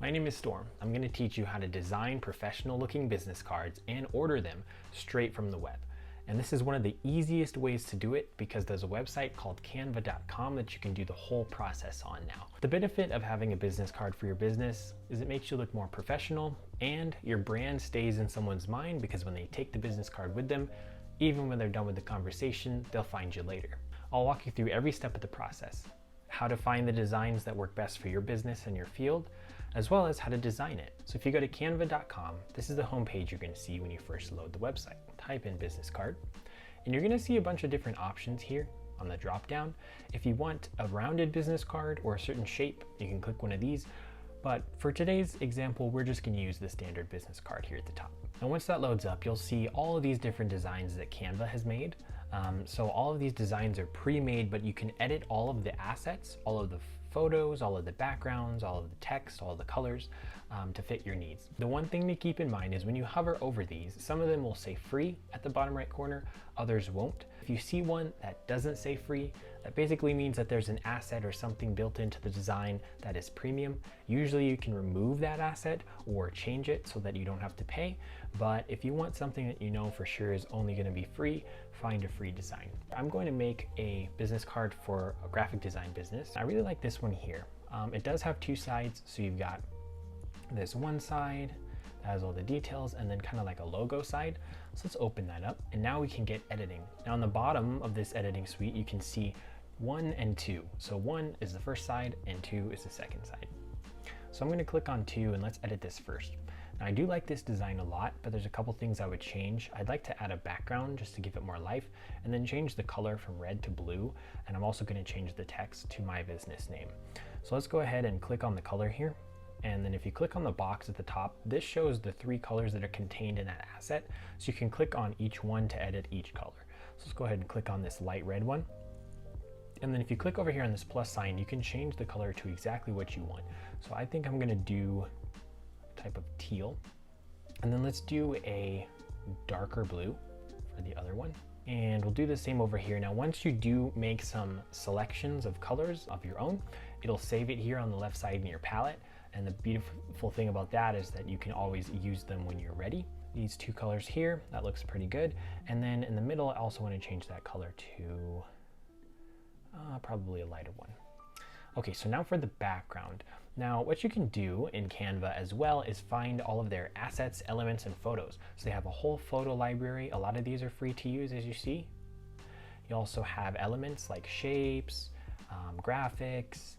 My name is Storm. I'm going to teach you how to design professional looking business cards and order them straight from the web. And this is one of the easiest ways to do it because there's a website called canva.com that you can do the whole process on now. The benefit of having a business card for your business is it makes you look more professional and your brand stays in someone's mind because when they take the business card with them, even when they're done with the conversation, they'll find you later. I'll walk you through every step of the process, how to find the designs that work best for your business and your field, as well as how to design it. So if you go to canva.com, this is the homepage you're going to see when you first load the website. Type in business card, and you're going to see a bunch of different options here on the drop down. If you want a rounded business card or a certain shape, you can click one of these. But for today's example, we're just going to use the standard business card here at the top. And once that loads up, you'll see all of these different designs that Canva has made. So all of these designs are pre-made, but you can edit all of the assets, all of the photos, all of the backgrounds, all of the text, all of the colors to fit your needs. The one thing to keep in mind is when you hover over these, some of them will say free at the bottom right corner, others won't. If you see one that doesn't say free, that basically means that there's an asset or something built into the design that is premium. Usually you can remove that asset or change it so that you don't have to pay. But if you want something that you know for sure is only going to be free, find a free design. I'm going to make a business card for a graphic design business. I really like this one here. It does have two sides, so you've got this one side that has all the details and then kind of like a logo side. So let's open that up and now we can get editing. Now on the bottom of this editing suite, you can see 1 and 2. So 1 is the first side and 2 is the second side. So I'm going to click on 2 and let's edit this first. Now I do like this design a lot, but there's a couple things I would change. I'd like to add a background just to give it more life and then change the color from red to blue. And I'm also going to change the text to my business name. So let's go ahead and click on the color here. And then if you click on the box at the top, this shows the 3 colors that are contained in that asset. So you can click on each one to edit each color. So let's go ahead and click on this light red one. And then if you click over here on this plus sign, you can change the color to exactly what you want. So I think I'm going to do a type of teal. And then let's do a darker blue for the other one. And we'll do the same over here. Now, once you do make some selections of colors of your own, it'll save it here on the left side in your palette. And the beautiful thing about that is that you can always use them when you're ready. These 2 colors here, that looks pretty good. And then in the middle, I also want to change that color to probably a lighter one. Okay, so now for the background. Now, what you can do in Canva as well is find all of their assets, elements, and photos. So they have a whole photo library. A lot of these are free to use, as you see. You also have elements like shapes, graphics,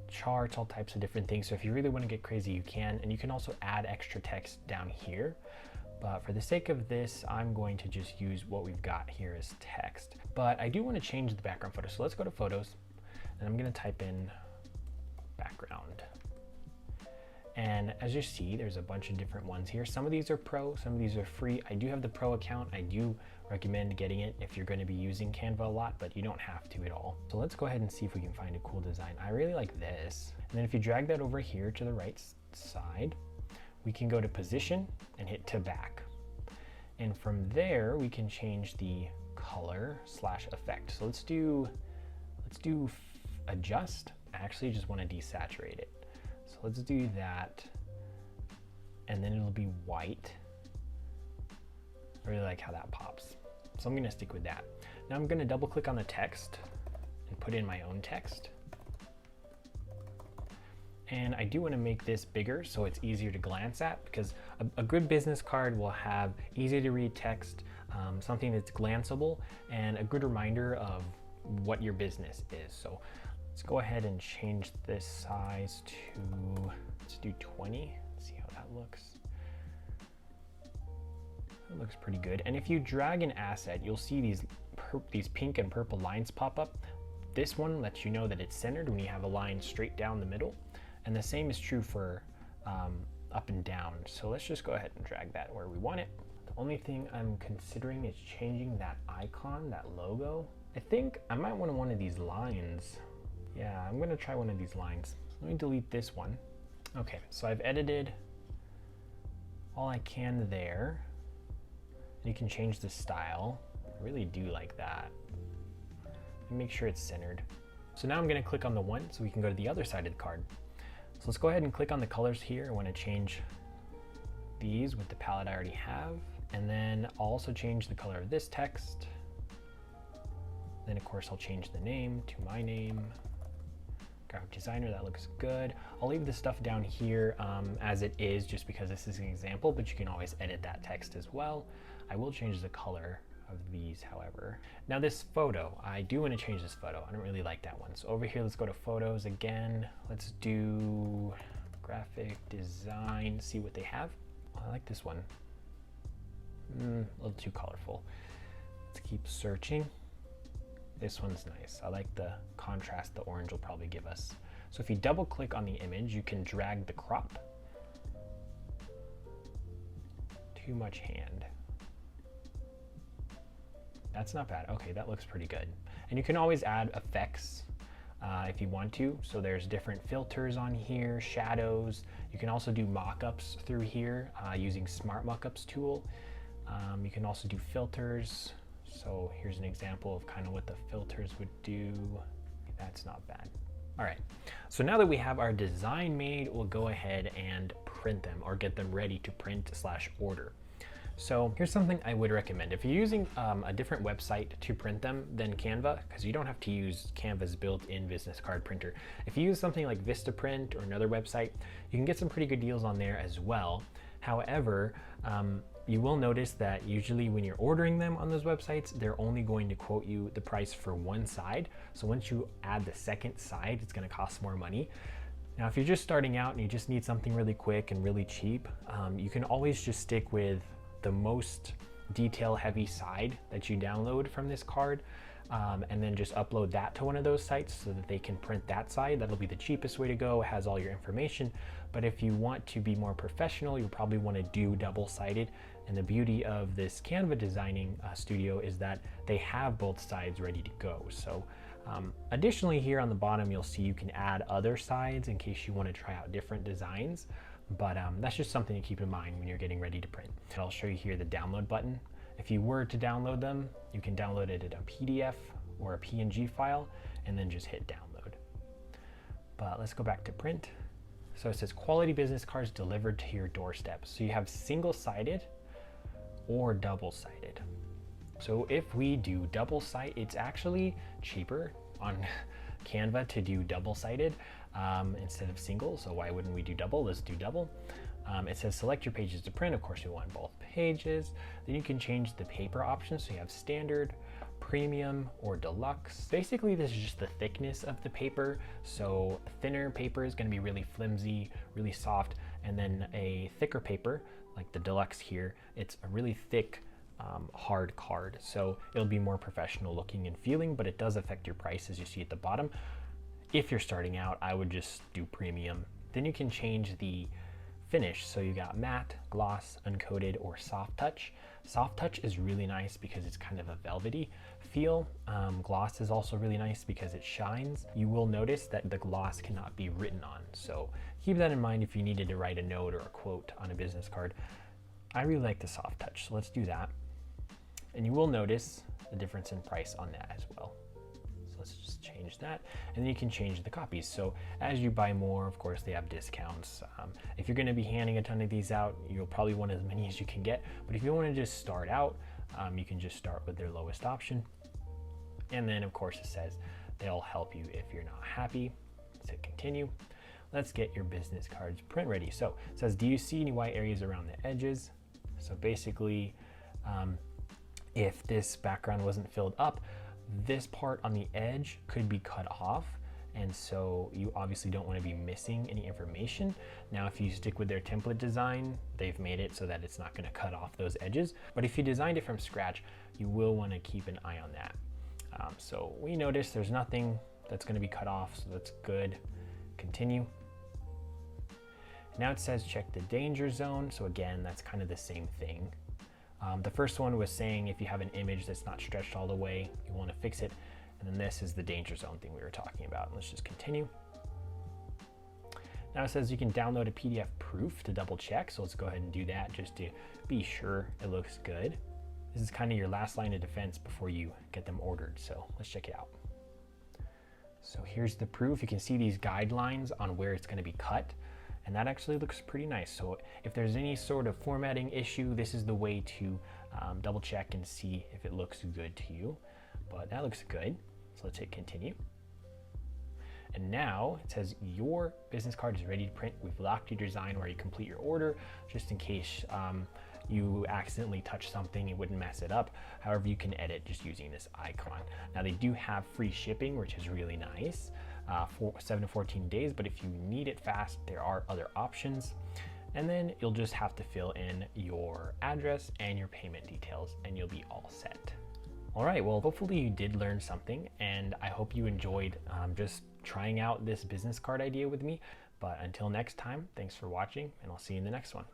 charts, all types of different things. So if you really want to get crazy, you can. And you can also add extra text down here. But for the sake of this, I'm going to just use what we've got here as text. But I do want to change the background photo. So let's go to photos and I'm going to type in background. And as you see, there's a bunch of different ones here. Some of these are pro, some of these are free. I do have the pro account. I do recommend getting it if you're going to be using Canva a lot, but you don't have to at all. So let's go ahead and see if we can find a cool design. I really like this. And then if you drag that over here to the right side, we can go to position and hit to back. And from there, we can change the color / effect. So let's do adjust. I actually just want to desaturate it. So let's do that. And then it'll be white. I really like how that pops. So I'm going to stick with that. Now I'm going to double click on the text and put in my own text. And I do want to make this bigger so it's easier to glance at, because a good business card will have easy to read text, something that's glanceable, and a good reminder of what your business is. So let's go ahead and change this size to, let's do 20. See how that looks. It looks pretty good. And if you drag an asset, you'll see these pink and purple lines pop up. This one lets you know that it's centered when you have a line straight down the middle. And the same is true for up and down. So let's just go ahead and drag that where we want it. The only thing I'm considering is changing that icon, that logo. I think I might want one of these lines. Yeah, I'm gonna try one of these lines. Let me delete this one. Okay, so I've edited all I can there. You can change the style. I really do like that. Make sure it's centered. So now I'm gonna click on the one so we can go to the other side of the card. So let's go ahead and click on the colors here. I want to change these with the palette I already have. And then I'll also change the color of this text. Then of course I'll change the name to my name. Graphic designer, that looks good. I'll leave the stuff down here as it is just because this is an example, but you can always edit that text as well. I will change the color of these, however. Now this photo, I do want to change this photo. I don't really like that one. So over here, let's go to photos again. Let's do graphic design, see what they have. Oh, I like this one. A little too colorful. Let's keep searching. This one's nice. I like the contrast the orange will probably give us. So if you double click on the image, you can drag the crop. Too much hand. That's not bad. Okay, that looks pretty good. And you can always add effects if you want to. So there's different filters on here, shadows. You can also do mockups through here using Smart Mockups tool. You can also do filters. So here's an example of kind of what the filters would do. That's not bad. All right, so now that we have our design made, we'll go ahead and print them or get them ready to print/order. So here's something I would recommend. If you're using a different website to print them than Canva, because you don't have to use Canva's built-in business card printer. If you use something like Vistaprint or another website, you can get some pretty good deals on there as well. However, you will notice that usually when you're ordering them on those websites, they're only going to quote you the price for one side. So once you add the second side, it's going to cost more money. Now, if you're just starting out and you just need something really quick and really cheap, you can always just stick with the most detail heavy side that you download from this card. And then just upload that to one of those sites so that they can print that side. That'll be the cheapest way to go. It has all your information. But if you want to be more professional, you'll probably want to do double-sided. And the beauty of this Canva designing studio is that they have both sides ready to go. So additionally, here on the bottom, you'll see you can add other sides in case you want to try out different designs. But that's just something to keep in mind when you're getting ready to print. And I'll show you here the download button. If you were to download them, you can download it in a PDF or a PNG file and then just hit download. But let's go back to print. So it says quality business cards delivered to your doorstep. So you have single-sided or double-sided. So if we do double-sided, it's actually cheaper on Canva to do double-sided instead of single. So why wouldn't we do double? Let's do double. It says select your pages to print. Of course, we want both pages. Then you can change the paper options. So you have standard, premium, or deluxe. Basically, this is just the thickness of the paper. So thinner paper is going to be really flimsy, really soft. And then a thicker paper, like the deluxe here, it's a really thick, hard card. So it'll be more professional looking and feeling, but it does affect your price as you see at the bottom. If you're starting out, I would just do premium. Then you can change the finish. So you got matte, gloss, uncoated, or soft touch. Soft touch is really nice because it's kind of a velvety feel. Gloss is also really nice because it shines. You will notice that the gloss cannot be written on. So keep that in mind if you needed to write a note or a quote on a business card. I really like the soft touch, so let's do that. And you will notice the difference in price on that as well. Let's just change that, and then you can change the copies. So as you buy more, of course, they have discounts. If you're going to be handing a ton of these out, you'll probably want as many as you can get. But if you want to just start out, you can just start with their lowest option. And then, of course, it says they'll help you if you're not happy. So continue. Let's get your business cards print ready. So it says, do you see any white areas around the edges? So basically, if this background wasn't filled up, this part on the edge could be cut off, and so you obviously don't want to be missing any information. Now, if you stick with their template design, they've made it so that it's not going to cut off those edges. But if you designed it from scratch, you will want to keep an eye on that. So we notice there's nothing that's going to be cut off, so that's good. Continue. Now it says check the danger zone. So again, that's kind of the same thing. The first one was saying if you have an image that's not stretched all the way, you want to fix it. And then this is the danger zone thing we were talking about. Let's just continue. Now it says you can download a PDF proof to double check. So let's go ahead and do that just to be sure it looks good. This is kind of your last line of defense before you get them ordered. So let's check it out. So here's the proof. You can see these guidelines on where it's going to be cut, and that actually looks pretty nice. So if there's any sort of formatting issue, this is the way to double check and see if it looks good to you. But that looks good. So let's hit continue. And now it says your business card is ready to print. We've locked your design where you complete your order, just in case you accidentally touch something, it wouldn't mess it up. However, you can edit just using this icon. Now they do have free shipping, which is really nice, for 7 to 14 days, but if you need it fast, there are other options. And then you'll just have to fill in your address and your payment details and you'll be all set. All right, well, hopefully you did learn something, and I hope you enjoyed just trying out this business card idea with me. But until next time, thanks for watching, and I'll see you in the next one.